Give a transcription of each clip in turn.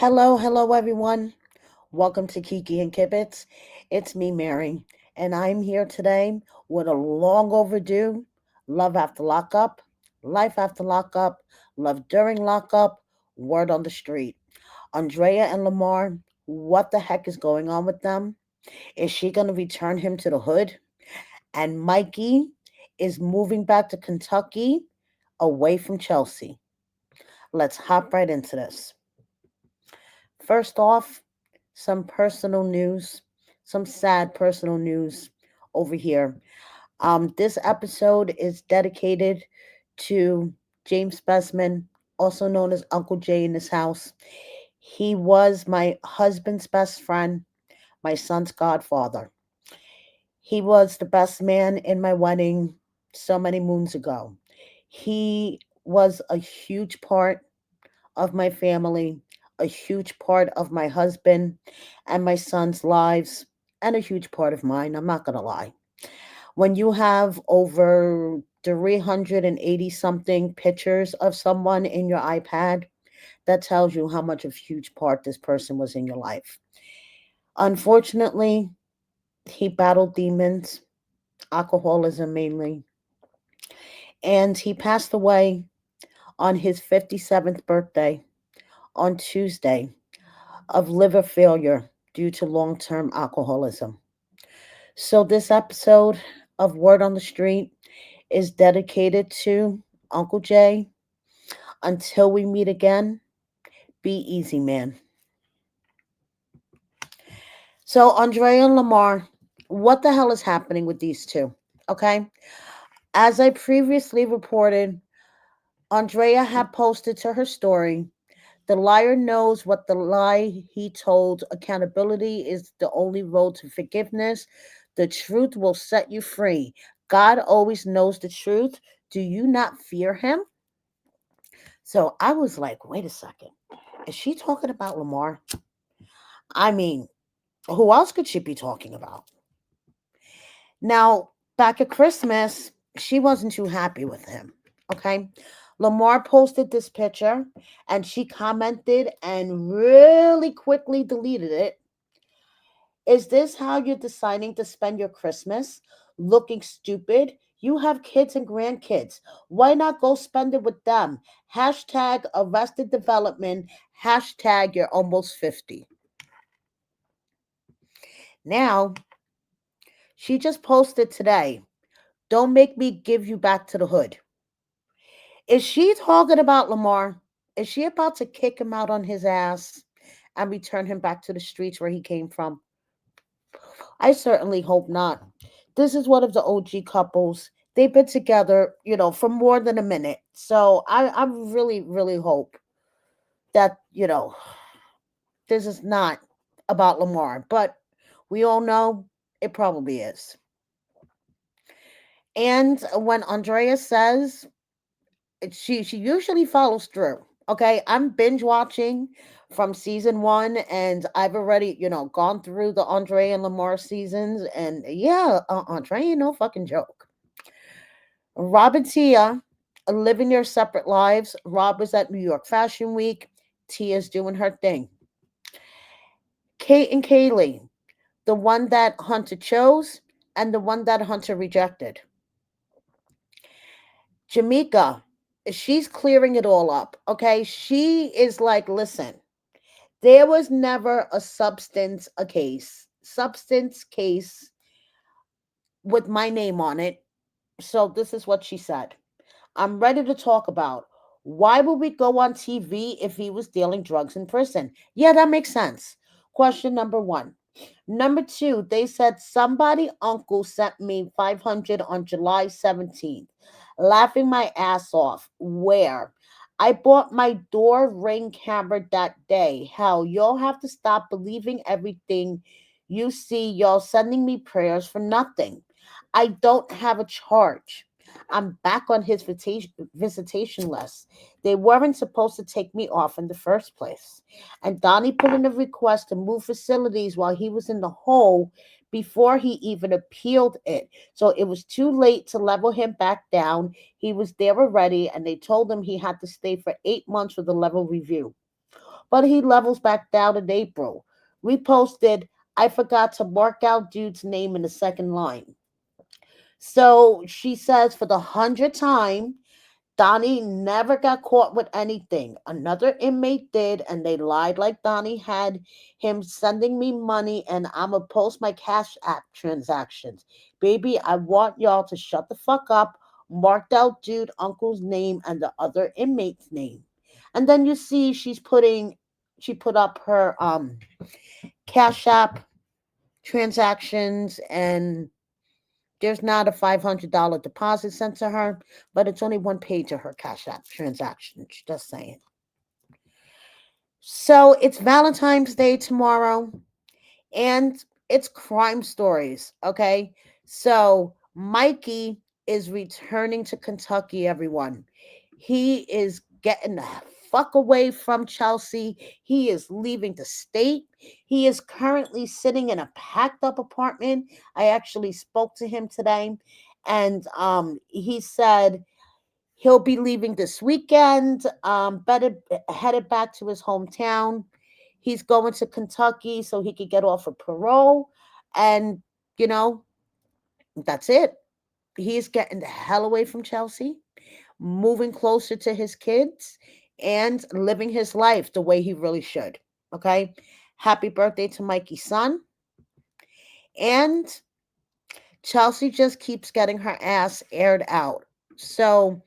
Hello, everyone. Welcome to Kiki and Kibitz. It's me, Mary, and I'm here today with a long overdue Love After Lockup, Life After Lockup, Love During Lockup, Word on the Street. Andrea and Lamar, what the heck is going on with them? Is she going to return him to the hood? And Mikey is moving back to Kentucky away from Chelsea. Let's hop right into this. First off, some personal news, some sad personal news over here. This episode is dedicated to James Specimen, also known as Uncle Jay in this house. He was my husband's best friend, my son's godfather. He was the best man in my wedding so many moons ago. He was a huge part of my family, a huge part of my husband and my son's lives, and a huge part of mine. I'm not going to lie. When you have over 380 something pictures of someone in your iPad, that tells you how much of a huge part this person was in your life. Unfortunately, he battled demons, alcoholism mainly, and he passed away on his 57th birthday on Tuesday of liver failure due to long term alcoholism. So, this episode of Word on the Street is dedicated to Uncle Jay. Until we meet again, be easy, man. So, Andrea and Lamar, what the hell is happening with these two? Okay. As I previously reported, Andrea had posted to her story, "The liar knows what the lie he told. Accountability is the only road to forgiveness. The truth will set you free. God always knows the truth. Do you not fear him?" So I was like, wait a second. Is she talking about Lamar? I mean, who else could she be talking about? Now, back at Christmas, she wasn't too happy with him. Okay. Lamar posted this picture and she commented and really quickly deleted it. "Is this how you're deciding to spend your Christmas? Looking stupid? You have kids and grandkids. Why not go spend it with them? Hashtag arrested development. Hashtag you're almost 50." Now, she just posted today, "Don't make me give you back to the hood." Is she talking about Lamar? Is she about to kick him out on his ass and return him back to the streets where he came from? I certainly hope not. This is one of the OG couples. They've been together, for more than a minute. So I really, really hope that, this is not about Lamar. But we all know it probably is. And when Andrea says, she usually follows through. Okay, I'm binge watching from season one, and I've already gone through the Andre and Lamar seasons, and yeah, Andre ain't no fucking joke. Rob and Tia are living their separate lives. Rob was at New York Fashion Week. Tia's doing her thing. Kate and Kaylee, the one that Hunter chose and the one that Hunter rejected. Jamaica, she's clearing it all up. Okay, she is like, listen, there was never a substance case with my name on it. So this is what she said. "I'm ready to talk about, why would we go on TV if he was dealing drugs in prison?" Yeah, that makes sense. Question number one. Number two, they said somebody uncle sent me 500 on July 17th. Laughing my ass off. Where? I bought my door ring camera that day. Hell, y'all have to stop believing everything you see. Y'all sending me prayers for nothing. I don't have a charge. I'm back on his visitation list. They weren't supposed to take me off in the first place. And Donnie put in a request to move facilities while he was in the hole before he even appealed it. So it was too late to level him back down. He was there already, and they told him he had to stay for 8 months with a level review. but he levels back down in April. Reposted, I forgot to mark out dude's name in the second line. So she says for the 100th time, Donnie never got caught with anything. Another inmate did, and they lied like Donnie had him sending me money, and I'ma post my Cash App transactions. Baby, I want y'all to shut the fuck up. Marked out dude uncle's name and the other inmate's name. And then you see she put up her Cash App transactions, and there's not a $500 deposit sent to her, but it's only one page of her Cash App transaction. Just saying. So it's Valentine's Day tomorrow, and it's crime stories. Okay. So Mikey is returning to Kentucky, everyone. He is getting the fuck away from Chelsea. He is leaving the state. He is currently sitting in a packed up apartment. I actually spoke to him today, and he said he'll be leaving this weekend, better headed back to his hometown. He's going to Kentucky so he could get off of parole. And, you know, that's it. He's getting the hell away from Chelsea, moving closer to his kids, and living his life the way he really should. Okay. Happy birthday to Mikey's son. And Chelsea just keeps getting her ass aired out. So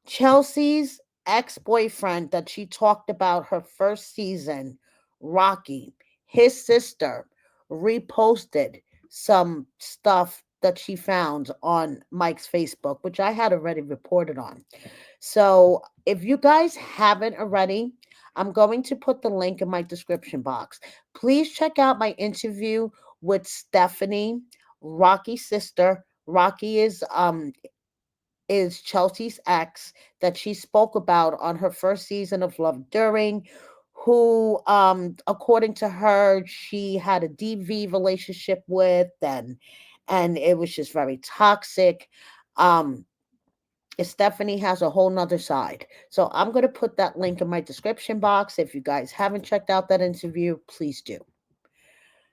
Chelsea's ex boyfriend that she talked about her first season, Rocky, his sister, reposted some stuff that she found on Mike's Facebook, which I had already reported on. So if you guys haven't already, I'm going to put the link in my description box. Please check out my interview with Stephanie, Rocky's sister. Rocky is Chelsea's ex that she spoke about on her first season of Love During, who, according to her, she had a DV relationship with, and it was just very toxic. Um, Stephanie has a whole nother side. So I'm going to put that link in my description box. If you guys haven't checked out that interview, please do.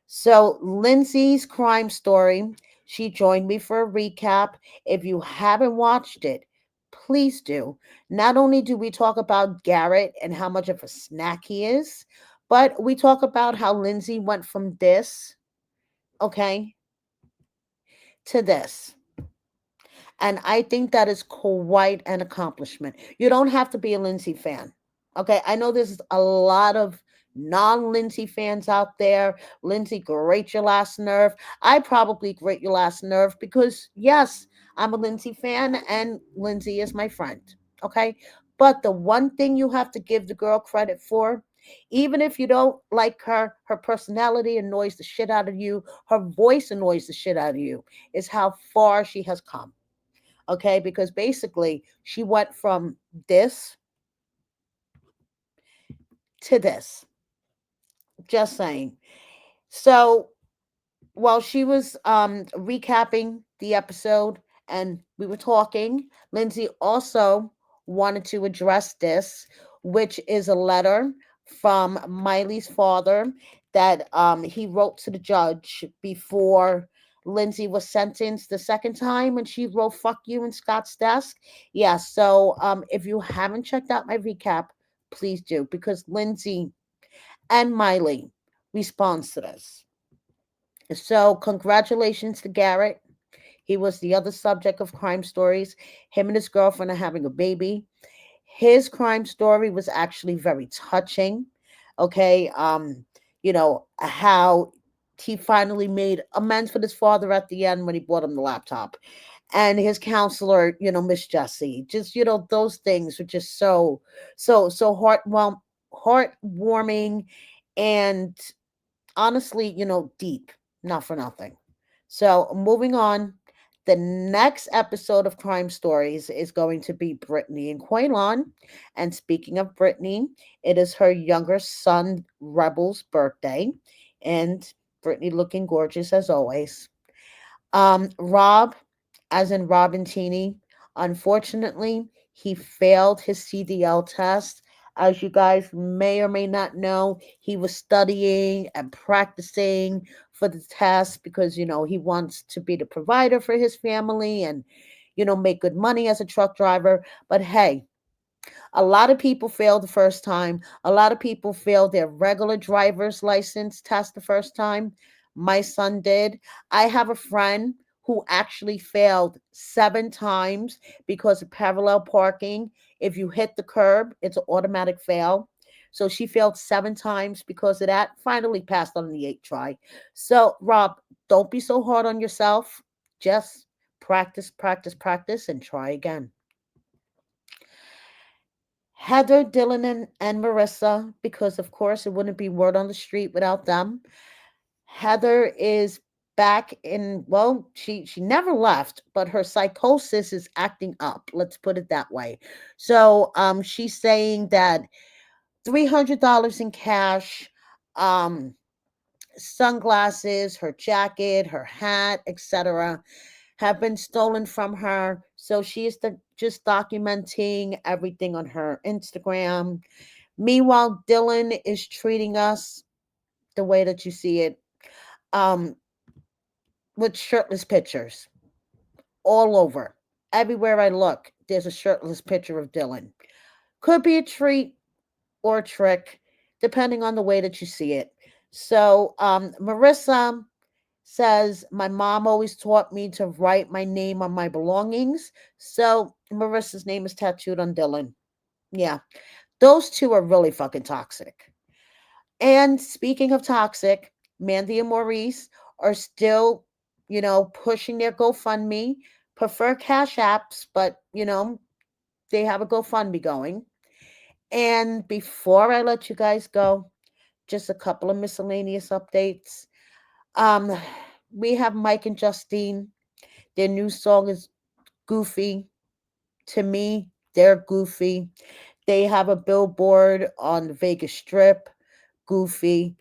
So, Lindsay's crime story, she joined me for a recap. If you haven't watched it, please do. Not only do we talk about Garrett and how much of a snack he is, but we talk about how Lindsay went from this, okay, to this. And I think that is quite an accomplishment. You don't have to be a Lindsay fan. Okay. I know there's a lot of non Lindsay fans out there. Lindsay, grate your last nerve. I probably grate your last nerve because, yes, I'm a Lindsay fan and Lindsay is my friend. Okay. But the one thing you have to give the girl credit for, even if you don't like her personality annoys the shit out of you, her voice annoys the shit out of you, is how far she has come. Okay, because basically she went from this to this. Just saying. So while she was recapping the episode and we were talking, Lindsay also wanted to address this, which is a letter from Miley's father that he wrote to the judge before Lindsay was sentenced the second time when she wrote fuck you in Scott's desk. Yeah, so if you haven't checked out my recap, please do, because Lindsay and Miley responds to this. So, congratulations to Garrett. He was the other subject of crime stories. Him and his girlfriend are having a baby. His crime story was actually very touching. Okay. How he finally made amends with his father at the end when he bought him the laptop. And his counselor, Miss Jessie. Just, those things were just so heartwarming and honestly, deep, not for nothing. So, moving on, the next episode of Crime Stories is going to be Brittany and Quaylon. And speaking of Brittany, it is her younger son, Rebel's birthday. And Brittany looking gorgeous as always. Rob, as in Robin Teeny, unfortunately, he failed his CDL test As you guys may or may not know, he was studying and practicing for the test because, he wants to be the provider for his family and, make good money as a truck driver. But hey, a lot of people fail the first time. A lot of people fail their regular driver's license test the first time. My son did. I have a friend who actually failed 7 times because of parallel parking. If you hit the curb, it's an automatic fail. So she failed 7 times because of that. Finally passed on the eighth try. So, Rob, don't be so hard on yourself. Just practice, practice, practice, and try again. Heather, Dylan, and Marissa, because of course it wouldn't be word on the street without them. Heather is back in, well, she never left, but her psychosis is acting up. Let's put it that way. So she's saying that $300 in cash, um, sunglasses, her jacket, her hat, etc., have been stolen from her. So she is just documenting everything on her Instagram. Meanwhile, Dylan is treating us the way that you see it, um, with shirtless pictures all over. Everywhere I look, there's a shirtless picture of Dylan. Could be a treat or a trick, depending on the way that you see it. So, Marissa says, my mom always taught me to write my name on my belongings. So, Marissa's name is tattooed on Dylan. Yeah, those two are really fucking toxic. And speaking of toxic, Mandy and Maurice are still, pushing their GoFundMe, prefer cash apps, but, they have a GoFundMe going. And before I let you guys go, just a couple of miscellaneous updates. Um, we have Mike and Justine. Their new song is Goofy. To me, they're goofy. They have a billboard on the Vegas Strip. Goofy.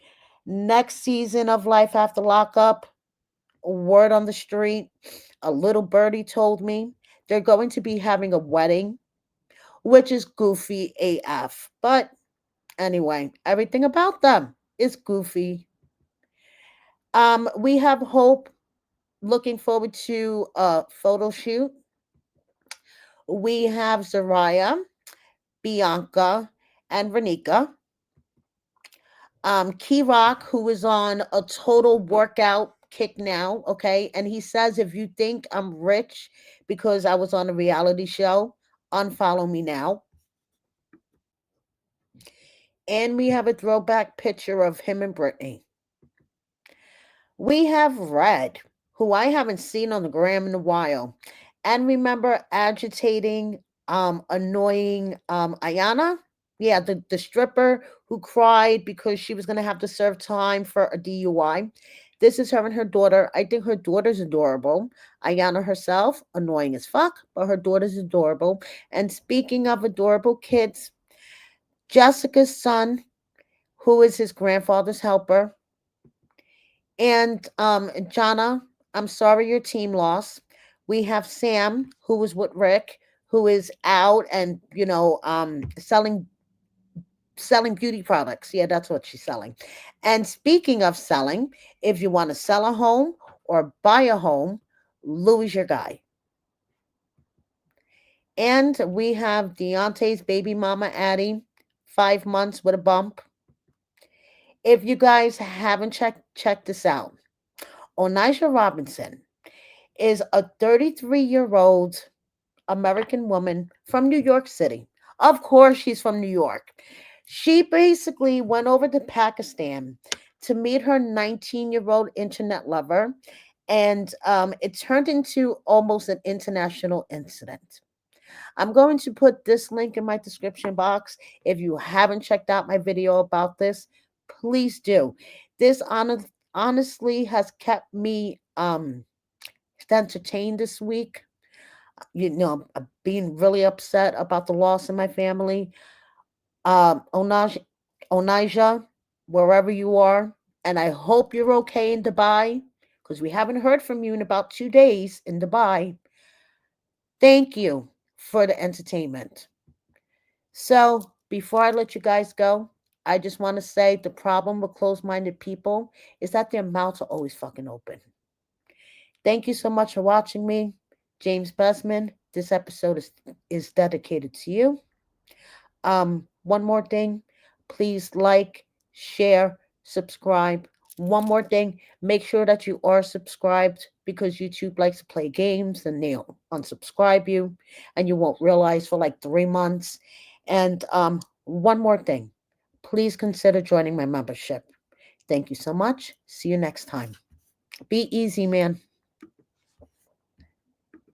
Next season of Life After Lockup, word on the street, a little birdie told me they're going to be having a wedding, which is goofy AF. But anyway, everything about them is goofy. We have Hope looking forward to a photo shoot. We have Zariah, Bianca, and Renika. Key Rock, who is on a total workout kick now, okay? And he says, if you think I'm rich because I was on a reality show, unfollow me now. And we have a throwback picture of him and Brittany. We have Red, who I haven't seen on the gram in a while. And remember agitating, annoying Ayana? Yeah, the stripper who cried because she was gonna have to serve time for a DUI. This is her and her daughter. I think her daughter's adorable. Ayana herself, annoying as fuck, but her daughter's adorable. And speaking of adorable kids, Jessica's son, who is his grandfather's helper, and Jana, I'm sorry your team lost. We have Sam, who was with Rick, who is out and selling beauty products. Yeah, that's what she's selling. And speaking of selling, if you want to sell a home or buy a home, Louis your guy. And we have Deontay's baby mama Addie, 5 months with a bump. If you guys haven't checked this out, Onisha Robinson is a 33-year-old American woman from New York City. Of course, she's from New York. She basically went over to Pakistan to meet her 19-year-old internet lover, and it turned into almost an international incident. I'm going to put this link in my description box. If you haven't checked out my video about this, please do. This honestly has kept me entertained this week. I'm being really upset about the loss in my family. Onijah, wherever you are, and I hope you're okay in Dubai because we haven't heard from you in about 2 days in Dubai. Thank you for the entertainment. So, Before I let you guys go, I just want to say the problem with closed minded people is that their mouths are always fucking open. Thank you so much for watching me. James Busman, this episode is dedicated to you. One more thing, please like, share, subscribe. One more thing, make sure that you are subscribed because YouTube likes to play games and they'll unsubscribe you and you won't realize for like 3 months. And one more thing, please consider joining my membership. Thank you so much. See you next time. Be easy, man.